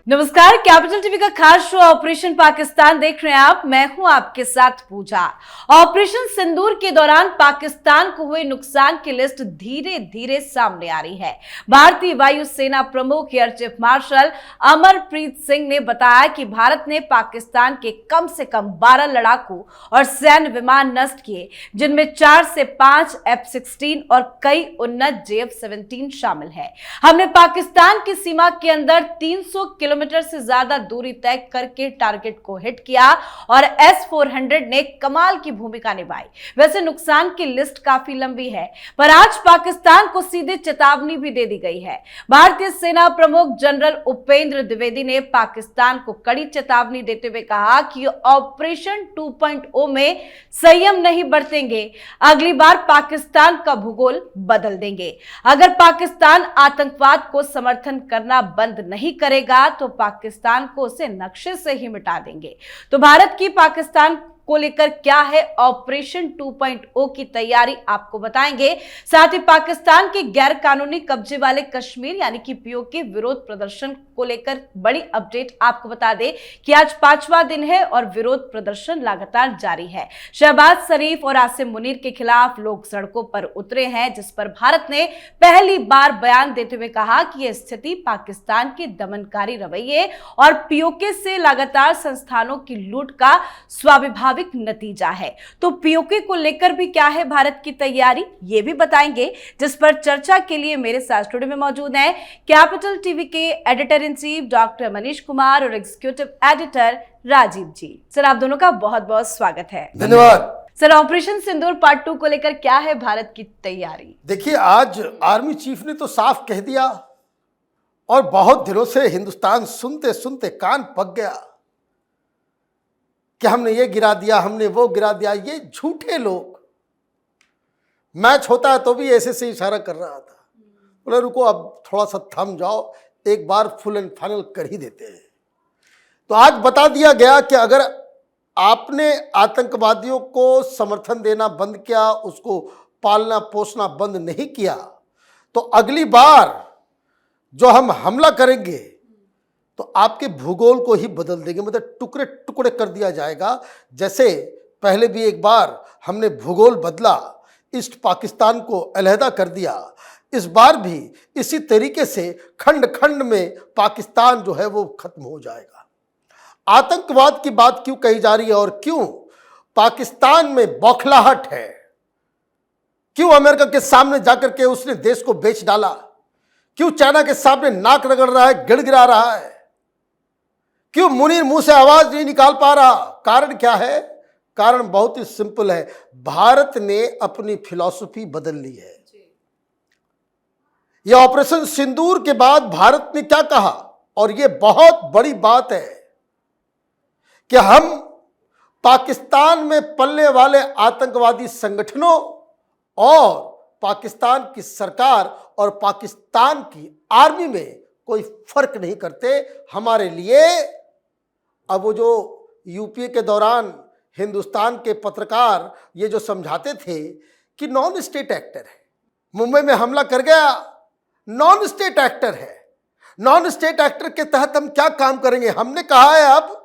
नमस्कार, capital TV का खास शो ऑपरेशन पाकिस्तान देख रहे हैं आप। मैं हूं आपके साथ पूजा। ऑपरेशन सिंदूर के दौरान पाकिस्तान को हुए नुकसान की लिस्ट धीरे धीरे सामने आ रही है। भारतीय वायुसेना प्रमुख air chief marshal Amarpreet Singh ने बताया कि भारत ने पाकिस्तान के कम से कम 12 लड़ाकू और सैन्य विमान नष्ट किए, जिनमें 4 से 5 F-16 और कई उन्नत JF-17 शामिल है। हमने पाकिस्तान की सीमा के अंदर 300 किलोमीटर से ज्यादा दूरी तय करके टारगेट को हिट किया और S-400 ने कमाल की भूमिका निभाई। वैसे नुकसान की लिस्ट काफी लंबी है, पर आज पाकिस्तान को सीधे चेतावनी भी दे दी गई है। भारतीय सेना प्रमुख जनरल उपेंद्र द्विवेदी ने पाकिस्तान को कड़ी चेतावनी देते हुए कहा कि ऑपरेशन 2.0 में संयम नहीं बरतेंगे, अगली बार पाकिस्तान का भूगोल बदल देंगे। अगर पाकिस्तान आतंकवाद को समर्थन करना बंद नहीं करेगा तो पाकिस्तान को उसे नक्शे से ही मिटा देंगे। तो भारत की पाकिस्तान को लेकर क्या है ऑपरेशन 2.0 की तैयारी, आपको बताएंगे। साथ ही पाकिस्तान के गैर कानूनी कब्जे वाले कश्मीर यानी कि पीओके विरोध प्रदर्शन को लेकर बड़ी अपडेट आपको बता दें कि आज 5वां दिन है और विरोध प्रदर्शन लगातार जारी है। शहबाज शरीफ और आसिम मुनीर के खिलाफ लोग सड़कों पर उतरे हैं, जिस पर भारत ने पहली बार बयान देते हुए कहा कि यह स्थिति पाकिस्तान के दमनकारी रवैये और पीओके से लगातार संस्थानों की लूट का स्वाभाविक नतीजा है। तो पीओके को लेकर भी क्या है भारत की तैयारी, ये भी बताएंगे, जिस पर चर्चा के लिए मेरे साथ स्टूडियो में मौजूद हैं कैपिटल टीवी के editor in chief doctor Manish Kumar और एग्जीक्यूटिव एडिटर राजीव जी। सर, आप दोनों का बहुत बहुत स्वागत है। धन्यवाद। सर, ऑपरेशन सिंदूर पार्ट 2 को लेकर क्या है भारत की तैयारी? देखिए, आज आर्मी चीफ ने तो साफ कह दिया और बहुत दिनों से हिंदुस्तान सुनते सुनते कान पक गया कि हमने ये गिरा दिया, हमने वो गिरा दिया। ये झूठे लोग, मैच होता है तो भी ऐसे से इशारा कर रहा था। बोले रुको, अब थोड़ा सा थम जाओ, एक बार फुल एंड फाइनल कर ही देते हैं। तो आज बता दिया गया कि अगर आपने आतंकवादियों को समर्थन देना बंद किया, उसको पालना पोसना बंद नहीं किया, तो अगली बार जो हम हमला करेंगे तो आपके भूगोल को ही बदल देंगे, मतलब टुकड़े टुकड़े कर दिया जाएगा। जैसे पहले भी एक बार हमने भूगोल बदला, ईस्ट पाकिस्तान को अलहदा कर दिया, इस बार भी इसी तरीके से खंड खंड में पाकिस्तान जो है वो खत्म हो जाएगा। आतंकवाद की बात क्यों कही जा रही है और क्यों पाकिस्तान में बौखलाहट है, क्यों अमेरिका के सामने जाकर के उसने देश को बेच डाला, क्यों चाइना के सामने नाक रगड़ रहा है, गिड़गिड़ा रहा है, क्यों मुनीर मुंह से आवाज नहीं निकाल पा रहा? कारण क्या है? कारण बहुत ही सिंपल है, भारत ने अपनी फिलॉसफी बदल ली है। यह ऑपरेशन सिंदूर के बाद भारत ने क्या कहा, और यह बहुत बड़ी बात है कि हम पाकिस्तान में पलने वाले आतंकवादी संगठनों और पाकिस्तान की सरकार और पाकिस्तान की आर्मी में कोई फर्क नहीं करते। हमारे लिए अब वो जो यूपीए के दौरान हिंदुस्तान के पत्रकार ये जो समझाते थे कि नॉन स्टेट एक्टर है, मुंबई में हमला कर गया, नॉन स्टेट एक्टर है, नॉन स्टेट एक्टर के तहत हम क्या काम करेंगे? हमने कहा है अब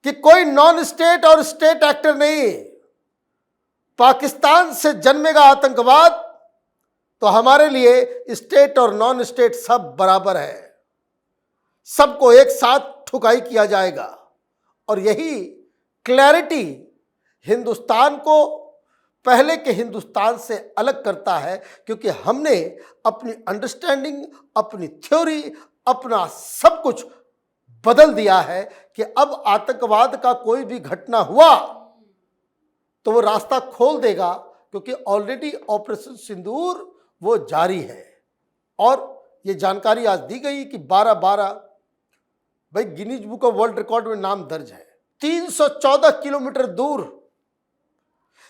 कि कोई नॉन स्टेट और स्टेट एक्टर नहीं, पाकिस्तान से जन्मेगा आतंकवाद तो हमारे लिए स्टेट और नॉन स्टेट सब बराबर है, सबको एक साथ ठुकाई किया जाएगा। और यही क्लैरिटी हिंदुस्तान को पहले के हिंदुस्तान से अलग करता है, क्योंकि हमने अपनी अंडरस्टैंडिंग, अपनी थ्योरी, अपना सब कुछ बदल दिया है कि अब आतंकवाद का कोई भी घटना हुआ तो वो रास्ता खोल देगा, क्योंकि ऑलरेडी ऑपरेशन सिंदूर वो जारी है। और ये जानकारी आज दी गई कि 12-12 भाई Guinness book of world record में नाम दर्ज है। 314 किलोमीटर दूर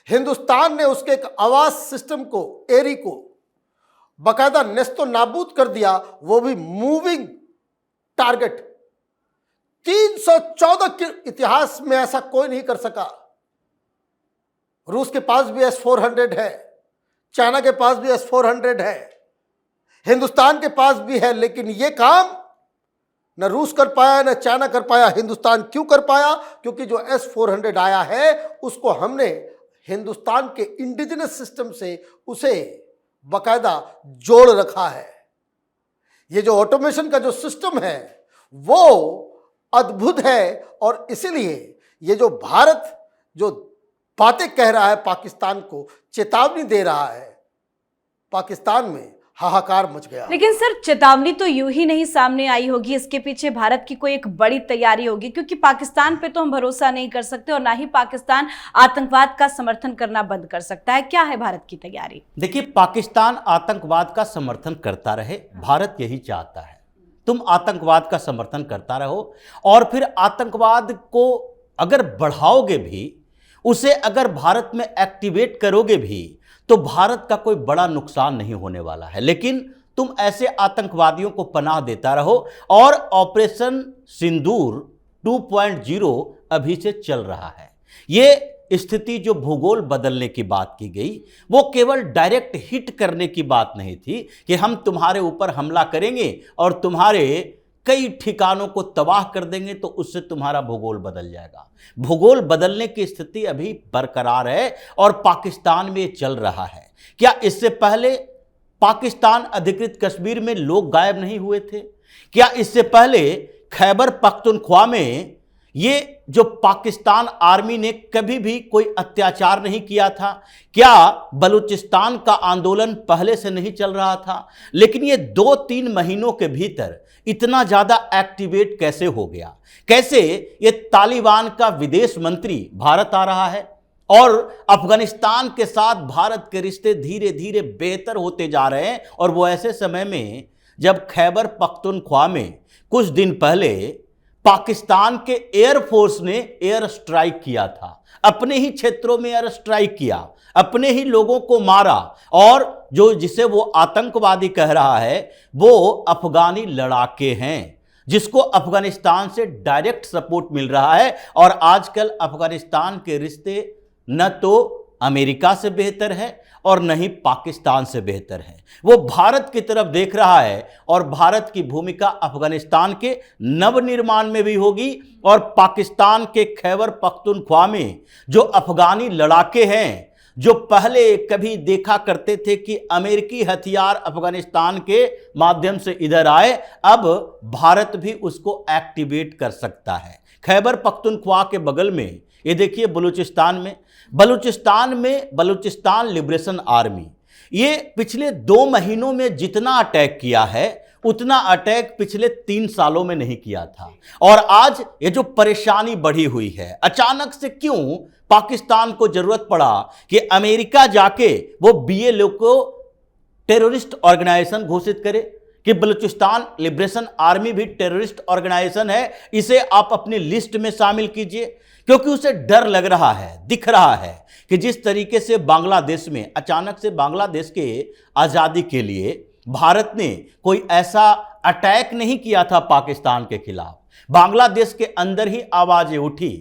हिंदुस्तान ने उसके एक आवास सिस्टम को, एरी को बाकायदा नेस्तो नाबूद कर दिया, वो भी मूविंग टारगेट। 314 के इतिहास में ऐसा कोई नहीं कर सका। रूस के पास भी S-400 है, चाइना के पास भी S-400 है, हिंदुस्तान के पास भी है, लेकिन ये काम न रूस कर पाया, न चाइना कर पाया। हिंदुस्तान क्यों कर पाया? क्योंकि जो S-400 आया है उसको हमने हिंदुस्तान के इंडिजिनस सिस्टम से उसे बकायदा जोड़ रखा है। ये जो ऑटोमेशन का जो सिस्टम है वो अद्भुत है, और इसीलिए ये जो भारत जो बातें कह रहा है, पाकिस्तान को चेतावनी दे रहा है, पाकिस्तान में हाहाकार मच गया। लेकिन सर, चेतावनी तो यूं ही नहीं सामने आई होगी, इसके पीछे भारत की कोई एक बड़ी तैयारी होगी, क्योंकि पाकिस्तान पे तो हम भरोसा नहीं कर सकते और ना ही पाकिस्तान आतंकवाद का समर्थन करना बंद कर सकता है। क्या है भारत की तैयारी? देखिए, पाकिस्तान आतंकवाद का समर्थन करता रहे, भारत यही चाहता है। तुम आतंकवाद का समर्थन करता रहो और फिर आतंकवाद को अगर बढ़ाओगे भी, उसे अगर भारत में एक्टिवेट करोगे भी, तो भारत का कोई बड़ा नुकसान नहीं होने वाला है। लेकिन तुम ऐसे आतंकवादियों को पनाह देता रहो, और ऑपरेशन सिंदूर 2.0 अभी से चल रहा है। ये स्थिति जो भूगोल बदलने की बात की गई, वो केवल डायरेक्ट हिट करने की बात नहीं थी कि हम तुम्हारे ऊपर हमला करेंगे और तुम्हारे कई ठिकानों को तबाह कर देंगे तो उससे तुम्हारा भूगोल बदल जाएगा। भूगोल बदलने की स्थिति अभी बरकरार है और पाकिस्तान में चल रहा है। क्या इससे पहले पाकिस्तान अधिकृत कश्मीर में लोग गायब नहीं हुए थे? क्या इससे पहले खैबर पख्तूनख्वा में ये जो पाकिस्तान आर्मी ने कभी भी कोई अत्याचार नहीं किया था? क्या बलूचिस्तान का आंदोलन पहले से नहीं चल रहा था? लेकिन ये 2-3 महीनों के भीतर इतना ज्यादा एक्टिवेट कैसे हो गया? कैसे ये तालिबान का विदेश मंत्री भारत आ रहा है और अफगानिस्तान के साथ भारत के रिश्ते धीरे धीरे बेहतर होते जा रहे हैं? और वो ऐसे समय में जब खैबर पख्तूनख्वा में कुछ दिन पहले पाकिस्तान के एयरफोर्स ने एयर स्ट्राइक किया था, अपने ही क्षेत्रों में एयर स्ट्राइक किया, अपने ही लोगों को मारा, और जो जिसे वो आतंकवादी कह रहा है वो अफगानी लड़ाके हैं, जिसको अफगानिस्तान से डायरेक्ट सपोर्ट मिल रहा है। और आजकल अफगानिस्तान के रिश्ते न तो अमेरिका से बेहतर है और न ही पाकिस्तान से बेहतर है। वो भारत की तरफ देख रहा है और भारत की भूमिका अफगानिस्तान के नवनिर्माण में भी होगी। और पाकिस्तान के खैबर पख्तूनख्वा में जो अफगानी लड़ाके हैं, जो पहले कभी देखा करते थे कि अमेरिकी हथियार अफगानिस्तान के माध्यम से इधर आए, अब भारत भी उसको एक्टिवेट कर सकता है। खैबर पख्तूनख्वा के बगल में ये देखिए बलूचिस्तान लिबरेशन आर्मी, ये पिछले 2 महीनों में जितना अटैक किया है उतना अटैक पिछले 3 सालों में नहीं किया था। और आज ये जो परेशानी बढ़ी हुई है, अचानक से क्यों पाकिस्तान को जरूरत पड़ा कि अमेरिका जाके वो BLO को टेररिस्ट ऑर्गेनाइजेशन घोषित करे कि बलूचिस्तान लिबरेशन आर्मी भी टेररिस्ट ऑर्गेनाइजेशन है, इसे आप अपनी लिस्ट में शामिल कीजिए। क्योंकि उसे डर लग रहा है, दिख रहा है कि जिस तरीके से बांग्लादेश में अचानक से बांग्लादेश के आज़ादी के लिए भारत ने कोई ऐसा अटैक नहीं किया था पाकिस्तान के खिलाफ, बांग्लादेश के अंदर ही आवाजें उठी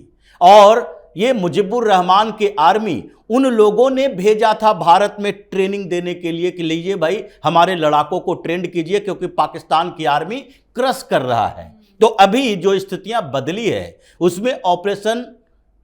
और ये मुजीबुर रहमान के आर्मी उन लोगों ने भेजा था भारत में ट्रेनिंग देने के लिए कि लीजिए भाई हमारे लड़ाकों को ट्रेंड कीजिए, क्योंकि पाकिस्तान की आर्मी क्रश कर रहा है। तो अभी जो स्थितियां बदली है उसमें ऑपरेशन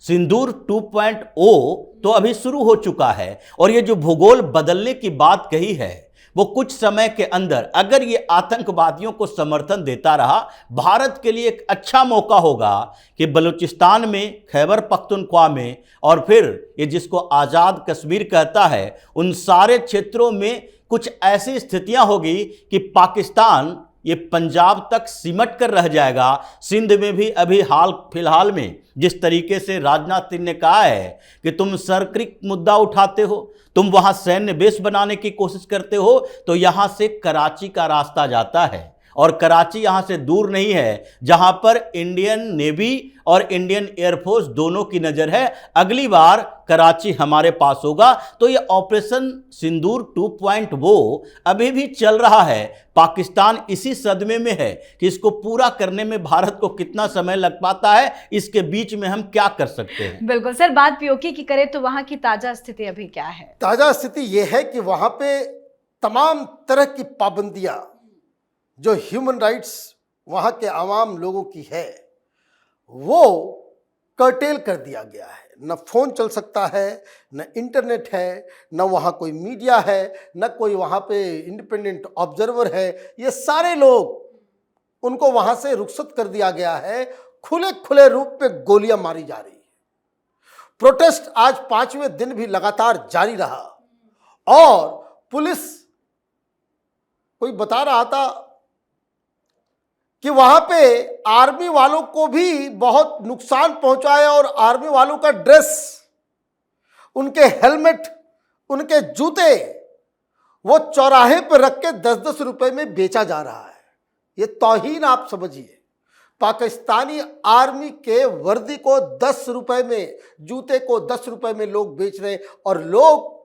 सिंदूर 2.0 तो अभी शुरू हो चुका है। और ये जो भूगोल बदलने की बात कही है, वो कुछ समय के अंदर अगर ये आतंकवादियों को समर्थन देता रहा, भारत के लिए एक अच्छा मौका होगा कि बलूचिस्तान में, खैबर पख्तूनख्वा में और फिर ये जिसको आज़ाद कश्मीर कहता है, उन सारे क्षेत्रों में कुछ ऐसी स्थितियां होगी कि पाकिस्तान ये पंजाब तक सिमट कर रह जाएगा। सिंध में भी अभी हाल फिलहाल में जिस तरीके से राजनाथ सिंह ने कहा है कि तुम सर्किट मुद्दा उठाते हो, तुम वहां सैन्य बेस बनाने की कोशिश करते हो, तो यहां से कराची का रास्ता जाता है और कराची यहां से दूर नहीं है, जहां पर इंडियन नेवी और इंडियन एयरफोर्स दोनों की नजर है। अगली बार कराची हमारे पास होगा। तो ये ऑपरेशन सिंदूर 2.0 अभी भी चल रहा है। पाकिस्तान इसी सदमे में है कि इसको पूरा करने में भारत को कितना समय लग पाता है, इसके बीच में हम क्या कर सकते हैं। बिल्कुल सर, बात POK की करें तो वहां की ताजा स्थिति अभी क्या है? ताजा स्थिति यह है कि वहां पे तमाम तरह की पाबंदियां जो ह्यूमन राइट्स वहाँ के आवाम लोगों की है वो कर्टेल कर दिया गया है। न फ़ोन चल सकता है, न इंटरनेट है, न वहाँ कोई मीडिया है, न कोई वहाँ पे इंडिपेंडेंट ऑब्जर्वर है। ये सारे लोग उनको वहाँ से रुखसत कर दिया गया है। खुले खुले रूप में गोलियां मारी जा रही है। प्रोटेस्ट आज 5वें दिन भी लगातार जारी रहा और पुलिस, कोई बता रहा था कि वहां पे आर्मी वालों को भी बहुत नुकसान पहुंचा है और आर्मी वालों का ड्रेस, उनके हेलमेट, उनके जूते वो चौराहे पर रख के 10-10 रुपए में बेचा जा रहा है। ये तौहीन आप समझिए। पाकिस्तानी आर्मी के वर्दी को 10 रुपए में, जूते को 10 रुपए में लोग बेच रहे और लोग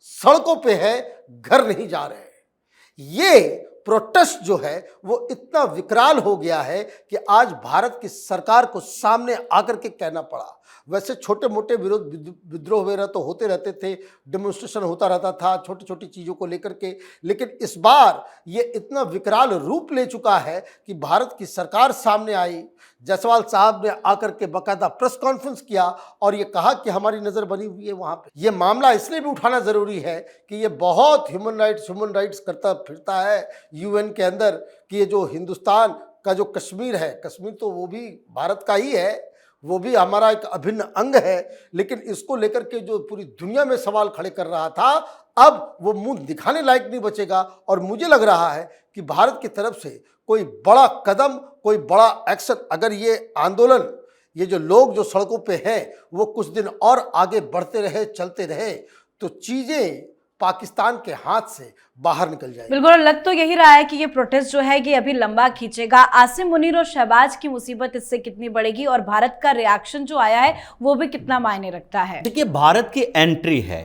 सड़कों पे है, घर नहीं जा रहे। ये प्रोटेस्ट जो है वो इतना विकराल हो गया है कि आज भारत की सरकार को सामने आकर के कहना पड़ा। वैसे छोटे मोटे विद्रोह वगैरह तो होते रहते थे, डेमोन्स्ट्रेशन होता रहता था छोटी छोटी चीज़ों को लेकर के, लेकिन इस बार ये इतना विकराल रूप ले चुका है कि भारत की सरकार सामने आई। जायसवाल साहब ने आकर के बाकायदा प्रेस कॉन्फ्रेंस किया और ये कहा कि हमारी नज़र बनी हुई है वहाँ पे। ये मामला इसलिए भी उठाना ज़रूरी है कि ये बहुत ह्यूमन राइट्स करता फिरता है यूएन के अंदर कि ये जो हिंदुस्तान का जो कश्मीर है, कश्मीर तो वो भी भारत का ही है, वो भी हमारा एक अभिन्न अंग है, लेकिन इसको लेकर के जो पूरी दुनिया में सवाल खड़े कर रहा था, अब वो मुंह दिखाने लायक नहीं बचेगा। और मुझे लग रहा है कि भारत की तरफ से कोई बड़ा कदम, कोई बड़ा एक्शन, अगर ये आंदोलन, ये जो लोग जो सड़कों पे हैं वो कुछ दिन और आगे बढ़ते रहे, चलते रहे, तो चीज़ें पाकिस्तान के हाथ से बाहर निकल जाएगी। बिल्कुल, लग तो यही रहा है कि ये प्रोटेस्ट जो है ये अभी लंबा खींचेगा। आसिम मुनीर और शहबाज की मुसीबत इससे कितनी बढ़ेगी और भारत का रिएक्शन जो आया है वो भी कितना मायने रखता है। देखिए, भारत की एंट्री है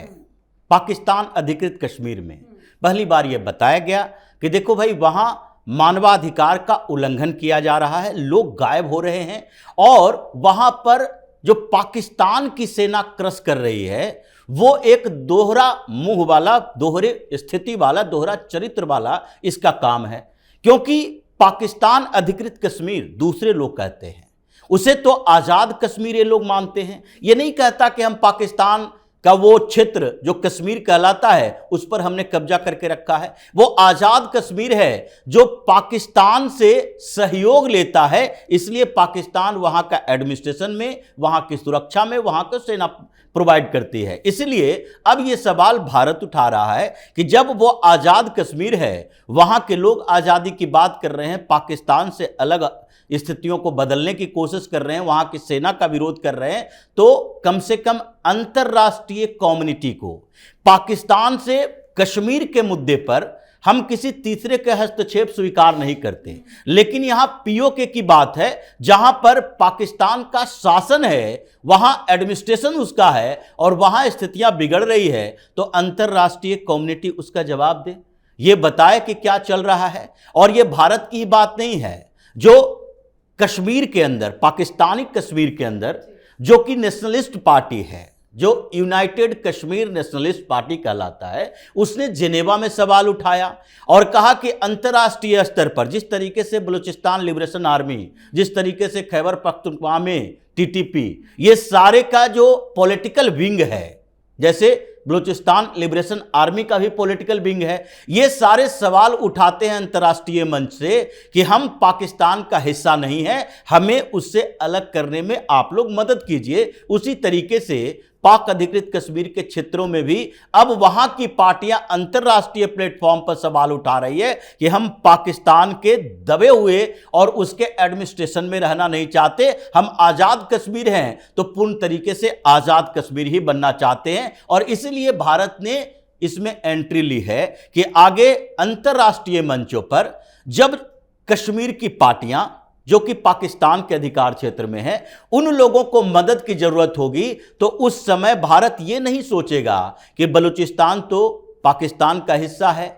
पाकिस्तान अधिकृत कश्मीर में। पहली बार ये बताया गया कि देखो भाई, वहां मानवाधिकार का उल्लंघन किया जा रहा है, लोग गायब हो रहे हैं और वहां पर जो पाकिस्तान की सेना क्रश कर रही है वो एक दोहरा मुंह वाला, दोहरे स्थिति वाला, दोहरा चरित्र वाला इसका काम है। क्योंकि पाकिस्तान अधिकृत कश्मीर दूसरे लोग कहते हैं, उसे तो आज़ाद कश्मीर ये लोग मानते हैं। ये नहीं कहता कि हम पाकिस्तान का वो क्षेत्र जो कश्मीर कहलाता है उस पर हमने कब्जा करके रखा है। वो आज़ाद कश्मीर है जो पाकिस्तान से सहयोग लेता है, इसलिए पाकिस्तान वहाँ का एडमिनिस्ट्रेशन में, वहाँ की सुरक्षा में, वहाँ को सेना प्रोवाइड करती है। इसलिए अब ये सवाल भारत उठा रहा है कि जब वो आज़ाद कश्मीर है, वहाँ के लोग आज़ादी की बात कर रहे हैं, पाकिस्तान से अलग स्थितियों को बदलने की कोशिश कर रहे हैं, वहां की सेना का विरोध कर रहे हैं, तो कम से कम अंतर्राष्ट्रीय कम्युनिटी को पाकिस्तान से कश्मीर के मुद्दे पर हम किसी तीसरे के हस्तक्षेप स्वीकार नहीं करते। लेकिन यहां पीओके की बात है, जहां पर पाकिस्तान का शासन है, वहां एडमिनिस्ट्रेशन उसका है और वहां स्थितियां बिगड़ रही है, तो अंतर्राष्ट्रीय कम्युनिटी उसका जवाब दे, ये बताए कि क्या चल रहा है। और ये भारत की बात नहीं है, जो कश्मीर के अंदर, पाकिस्तानी कश्मीर के अंदर जो कि नेशनलिस्ट पार्टी है, जो यूनाइटेड कश्मीर नेशनलिस्ट पार्टी कहलाता है, उसने जिनेवा में सवाल उठाया और कहा कि अंतर्राष्ट्रीय स्तर पर जिस तरीके से बलूचिस्तान लिबरेशन आर्मी, जिस तरीके से खैबर पख्तूनख्वा में टीटीपी, ये सारे का जो पॉलिटिकल विंग है, जैसे बलूचिस्तान लिबरेशन आर्मी का भी पॉलिटिकल विंग है, ये सारे सवाल उठाते हैं अंतर्राष्ट्रीय मंच से कि हम पाकिस्तान का हिस्सा नहीं है, हमें उससे अलग करने में आप लोग मदद कीजिए। उसी तरीके से पाक अधिकृत कश्मीर के क्षेत्रों में भी अब वहां की पार्टियां अंतर्राष्ट्रीय प्लेटफॉर्म पर सवाल उठा रही है कि हम पाकिस्तान के दबे हुए और उसके एडमिनिस्ट्रेशन में रहना नहीं चाहते, हम आज़ाद कश्मीर हैं तो पूर्ण तरीके से आज़ाद कश्मीर ही बनना चाहते हैं। और इसलिए भारत ने इसमें एंट्री ली है कि आगे अंतर्राष्ट्रीय मंचों पर जब कश्मीर की पार्टियां जो कि पाकिस्तान के अधिकार क्षेत्र में है, उन लोगों को मदद की जरूरत होगी, तो उस समय भारत ये नहीं सोचेगा कि बलूचिस्तान तो पाकिस्तान का हिस्सा है,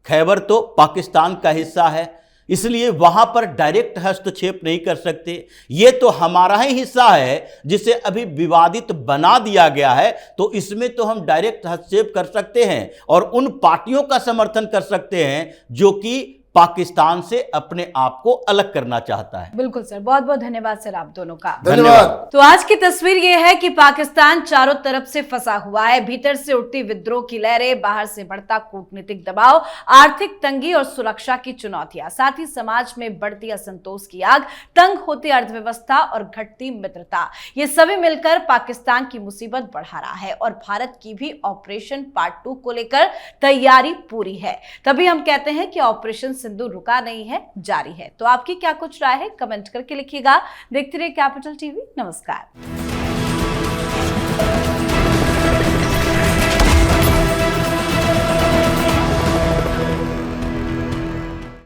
खैबर तो पाकिस्तान का हिस्सा है, इसलिए वहां पर डायरेक्ट हस्तक्षेप नहीं कर सकते, ये तो हमारा ही हिस्सा है जिसे अभी विवादित बना दिया गया है, तो इसमें तो हम डायरेक्ट हस्तक्षेप कर सकते हैं और उन पार्टियों का समर्थन कर सकते हैं जो कि पाकिस्तान से अपने आप को अलग करना चाहता है। बिल्कुल सर, बहुत बहुत धन्यवाद सर आप दोनों का। धन्यवाद। तो आज की तस्वीर ये है कि पाकिस्तान चारों तरफ से फंसा हुआ है। भीतर से उठती विद्रोह की लहरें, बाहर से बढ़ता कूटनीतिक दबाव, आर्थिक तंगी और सुरक्षा की चुनौतियां, साथ ही समाज में बढ़ती असंतोष की आग, तंग होती अर्थव्यवस्था और घटती मित्रता, ये सभी मिलकर पाकिस्तान की मुसीबत बढ़ा रहा है। और भारत की भी ऑपरेशन पार्ट 2 को लेकर तैयारी पूरी है। तभी हम कहते हैं कि ऑपरेशन सिंदूर रुका नहीं है, जारी है। तो आपकी क्या कुछ राय है, कमेंट करके लिखिएगा। देखते रहिए कैपिटल टीवी। नमस्कार।